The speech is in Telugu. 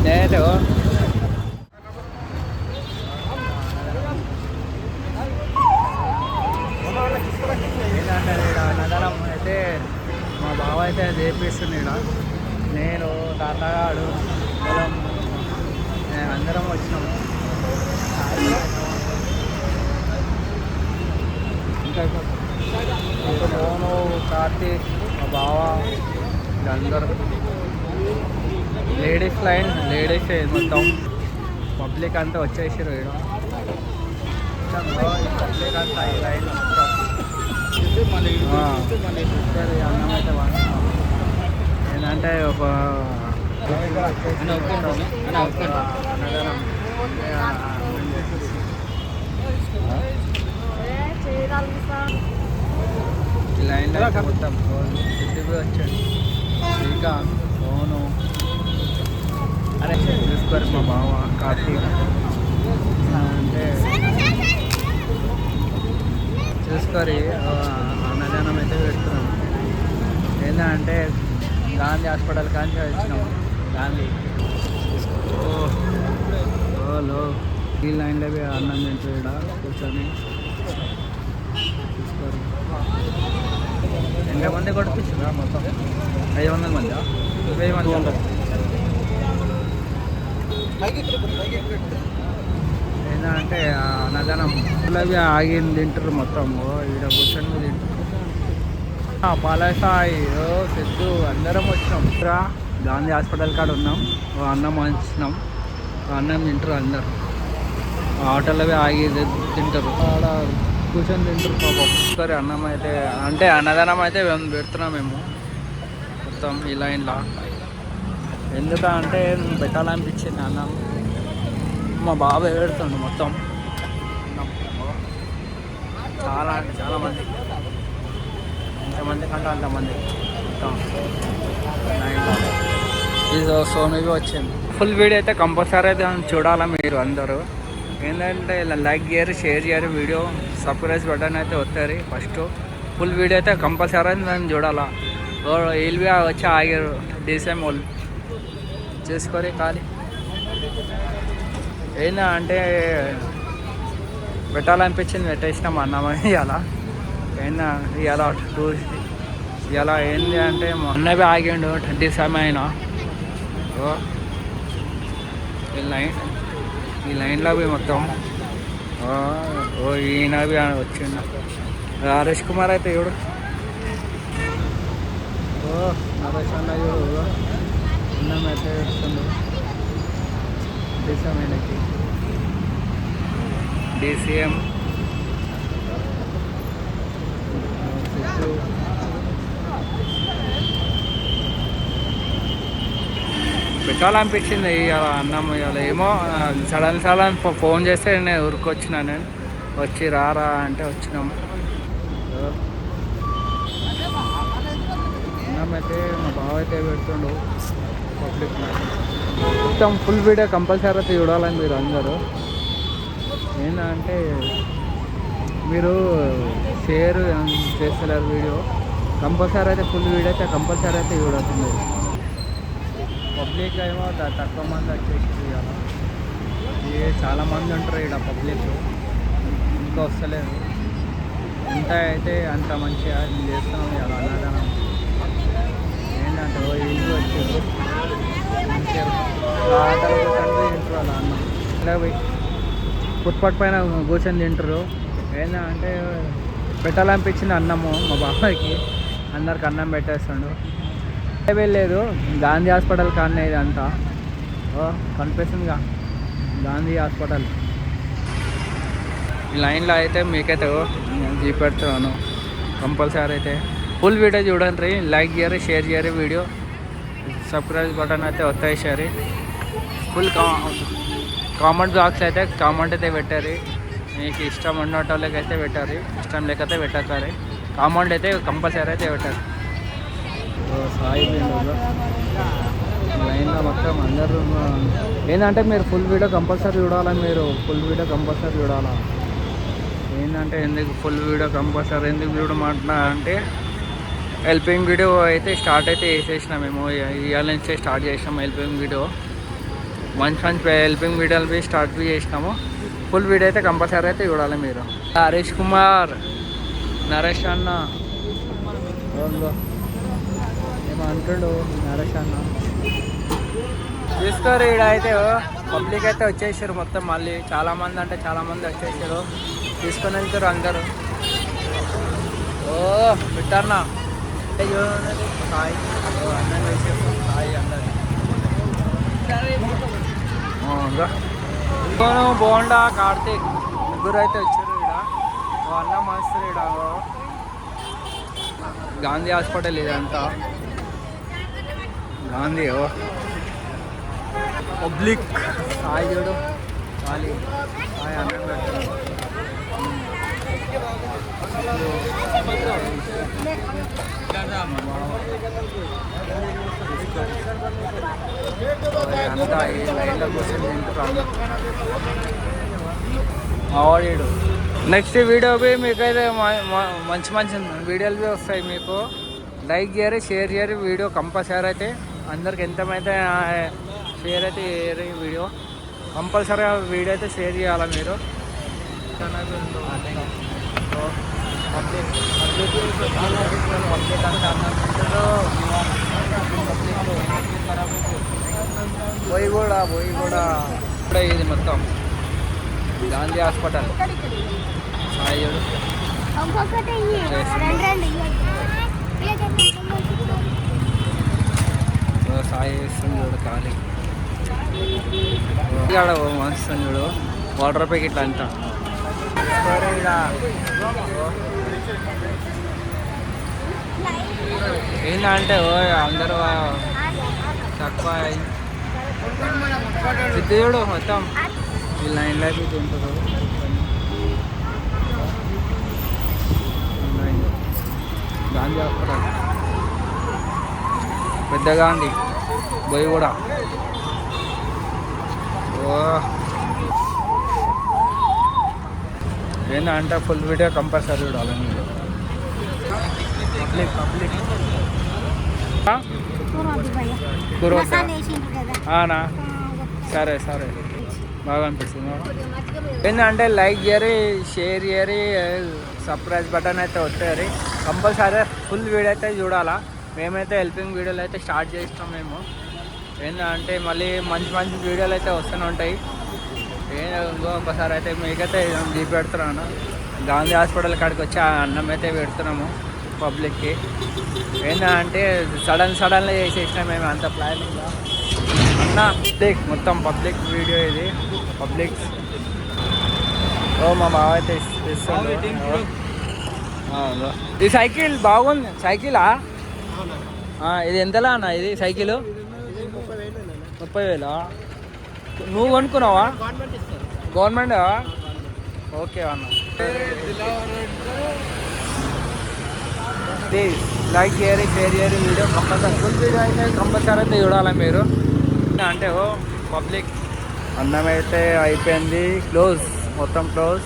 నేను ఏంటంటే ఇక్కడ అన్నదానం అయితే మా బావ అయితే చేపిస్తుంది ఇక్కడ. నేను తాతగాడు పొలం అందరం వచ్చినాము. ఇంకా మోను కార్తీక్ మా బావ వీళ్ళందరూ లేడీస్ లైన్ లేడీస్ మొత్తం పబ్లిక్ అంతా వచ్చేసారు ఇక్కడ. పబ్లిక్ అంతా ఈ లైన్ అన్నం అయితే ఏంటంటే ఒక లైన్ మొత్తం ఇంటికి వచ్చాడు ఇంకా ఫోను అరే చూసుకోరు మా బావ కార్తీక్ అంటే చూసుకొని అన్నదానం అయితే పెడుతున్నాం. ఏంటంటే గాంధీ హాస్పిటల్ కానీ వచ్చినాం. గాంధీ ఓలో ఈ లైన్లో అన్నం తింటారు ఇక్కడ కూర్చొని చూసుకోరు. ఎంతమంది కొట్టించారా మొత్తం 500 మంది 1000 మంది ఉంటారు. ఏంటంటే అన్నదానం అవి ఆగి తింటారు మొత్తం ఇక్కడ కూర్చొని తింటారు. పాలసాయి సిద్ధు అందరం వచ్చినాం. గాంధీ హాస్పిటల్ కాడ ఉన్నాం. అన్నం వంచినాం. అన్నం తింటారు అందరు. ఆటోలో ఆగి తింటారు. ఆడ కూర్చొని తింటారు పాపం. సరే అన్నం అయితే అంటే అన్నదానం అయితే పెడుతున్నాం మేము మొత్తం ఈ లైన్లో. ఎందుకంటే పెట్టాలనిపించింది అన్నం. మా బాబు పెడుతుండు మొత్తం చాలా అంటే చాలా మంది. ఎంతమంది కంటే అంతమంది మొత్తం ఇది సోనీవి వచ్చింది. ఫుల్ వీడియో అయితే కంపల్సరీ అయితే చూడాలా మీరు అందరూ. ఏంటంటే ఇలా లైక్ చేయరు, షేర్ చేయరు, వీడియో సబ్స్క్రైబ్ బటన్ అయితే వస్తుంది. ఫస్ట్ ఫుల్ వీడియో అయితే కంపల్సరీ దాన్ని చూడాలా. వీళ్ళు వచ్చి ఆగారు డీసీఎం వాళ్ళు చేసుకొని ఖాళీ. ఏందా అంటే పెట్టాలనిపించింది పెట్టేసినాం అన్నమని. ఇలా ఏందా ఇలా టూరిస్ట్ ఇలా ఏంది అంటే మొన్నవి ఆగిండు 27 అయినా ఈ లైన్లో పోయి మొత్తం ఈయనవి వచ్చిండు. హరీష్ కుమార్ అయితే చూడు నరేష్ అన్న చూడు అన్నం అయితే వస్తుండు డిసమైనకి DCM పెట్టాలనిపించింది ఇవాళ అన్నం. ఇవాళ ఏమో సడన్ ఫోన్ చేస్తే నేను ఊరికొచ్చినా. నేను వచ్చి రారా అంటే వచ్చినాము. అన్నం అయితే మా బావ అయితే పెడుతుండు పబ్లిక్ మొత్తం. ఫుల్ వీడియో కంపల్సరీ అయితే చూడాలని మీరు అందరూ. ఏంటంటే మీరు షేర్ చేస్తలేరు వీడియో. కంపల్సరీ అయితే ఫుల్ వీడియో అయితే కంపల్సరీ అయితే చూడాల్సింది. పబ్లిక్ ఏమో తక్కువ మంది వచ్చేసి చాలామంది ఉంటారు ఇక్కడ పబ్లిక్. ఇంకా వస్తలేరు. ఎంత అయితే అంత మంచిగా చేస్తాం ఇవాళ అన్నదానం. ఏంటంటే ఇల్లు వచ్చారు ఆటలు కూర్చొని తింటారు అలా అన్నం. ఇలా పోయి ఫుట్పాత్ పైన కూర్చొని తింటారు. ఏంటంటే పెట్టాలనిపించింది అన్నము మా బాబాయ్కి. అందరికి అన్నం పెట్టేస్తాడు. వెళ్ళలేదు గాంధీ హాస్పిటల్ కానీ ఇదంతా కనిపిస్తుందిగా గాంధీ హాస్పిటల్. ఈ లైన్లో అయితే మీకైతే చూపెడుతున్నాను. కంపల్సరీ అయితే ఫుల్ వీడియో చూడండి. లైక్ చేయరు, షేర్ చేయరు, వీడియో సబ్స్క్రైబ్ బటన్ అయితే వస్తాయి. ఫుల్ కామెంట్ బాక్స్ అయితే కామెంట్ అయితే పెట్టారు. మీకు ఇష్టం ఉన్నటోళ్ళకి అయితే పెట్టారు, ఇష్టం లేకపోతే పెట్టారు. కామెంట్ అయితే కంపల్సరీ అయితే పెట్టారు. సాయి లైన్లో మొత్తం అందరూ ఏంటంటే మీరు ఫుల్ వీడియో కంపల్సరీ చూడాలని. మీరు ఫుల్ వీడియో కంపల్సరీ చూడాలా. ఏంటంటే ఎందుకు ఫుల్ వీడియో కంపల్సరీ ఎందుకు చూడమంటున్నా అంటే హెల్పింగ్ వీడియో అయితే స్టార్ట్ అయితే వేసేసినాం మేము. ఇవాళ నుంచే స్టార్ట్ చేసినాం హెల్పింగ్ వీడియో. మంచి మంచి హెల్పింగ్ వీడియోలు స్టార్ట్ చేసినాము. ఫుల్ వీడియో అయితే కంపల్సరీ అయితే చూడాలి మీరు. హరీష్ కుమార్, నరేష్ అన్న ఏమో అంటుండు. నరేష్ అన్న చూసుకోరు. ఇక్కడ అయితే పబ్లిక్ అయితే వచ్చేసారు మొత్తం. మళ్ళీ చాలామంది అంటే చాలామంది వచ్చేసారు, తీసుకొని వెళ్తారు అందరూ. ఓ పెట్టారన్నా సాయి అన్నం వేసేస్తాం. సాయి అందరు బోండా కార్తీక్ ముగ్గురు అయితే వచ్చారు. ఇక్కడ అన్నం మాస్తారు. ఇక్కడ గాంధీ హాస్పిటల్ ఇదంతా. గాంధీ పబ్లిక్ సాయి చూడు. సాయి అన్నం పెడతారు. అంతా ఈ లైన్ల కోసం తింటున్నాడు. మావాడు నెక్స్ట్ వీడియో మీకైతే మంచి మంచి వీడియోలు వస్తాయి. మీకు లైక్ చేయరు, షేర్ చేయరు. వీడియో కంపల్సరీ అయితే అందరికి ఎంతమైతే షేర్ అయితే చేయరు. వీడియో కంపల్సరీ వీడియో అయితే షేర్ చేయాలి మీరు. పోయి కూడా ఇది మొత్తం గాంధీ హాస్పిటల్. సాయి సాయి వేస్తుంది చూడు. ఖాళీ ఇక్కడ వస్తుంది చూడు. వాటర్ ప్యాకెట్ అంతా ఏంటంటే అందరూ తక్కువ సిద్ధుడు మొత్తం ఈ లైన్లోకి తింటారు. గాంధీ హాస్పిటల్ పెద్ద గాంధీ బొయ్యి కూడా. ఏంటంటే ఫుల్ వీడియో కంపల్సరీ చూడాలి మీరు. పబ్లిక్ అవునా? సరే బాగా అనిపిస్తుంది. ఏంటంటే లైక్ చేయరి, షేర్ చేయరి, సబ్స్క్రైబ్ బటన్ అయితే వస్తుంది. కంపల్సరీ ఫుల్ వీడియో అయితే చూడాలా. మేమైతే హెల్పింగ్ వీడియోలు అయితే స్టార్ట్ చేస్తాం మేము. ఏంటంటే మళ్ళీ మంచి మంచి వీడియోలు అయితే వస్తూనే ఉంటాయి. ఇంకొకసారి అయితే మీకైతే దీపి పెడుతున్నాను. గాంధీ హాస్పిటల్ కాడికి వచ్చి అన్నం అయితే పెడుతున్నాము పబ్లిక్కి. ఏంటంటే సడన్గా చేసేసినాం మేము, అంత ప్లానింగ్గా అన్న. మొత్తం పబ్లిక్ వీడియో ఇది. పబ్లిక్ మా బావ అయితే ఇస్తుంది. ఈ సైకిల్ బాగుంది. సైకిలా ఇది ఎంతలా అన్న? ఇది సైకిల్ 30,000. నువ్వు కొనుక్కున్నావా? గవర్నమెంట్. ఓకే అన్న. ప్లీజ్ లైక్ చేయరు, షేర్ చేయరు. వీడియో కంపల్సరీ ఫుల్ వీడియో అయితే కంపల్సరీ అయితే చూడాలి మీరు. అంటే పబ్లిక్ అన్నం అయితే అయిపోయింది. మొత్తం క్లోజ్.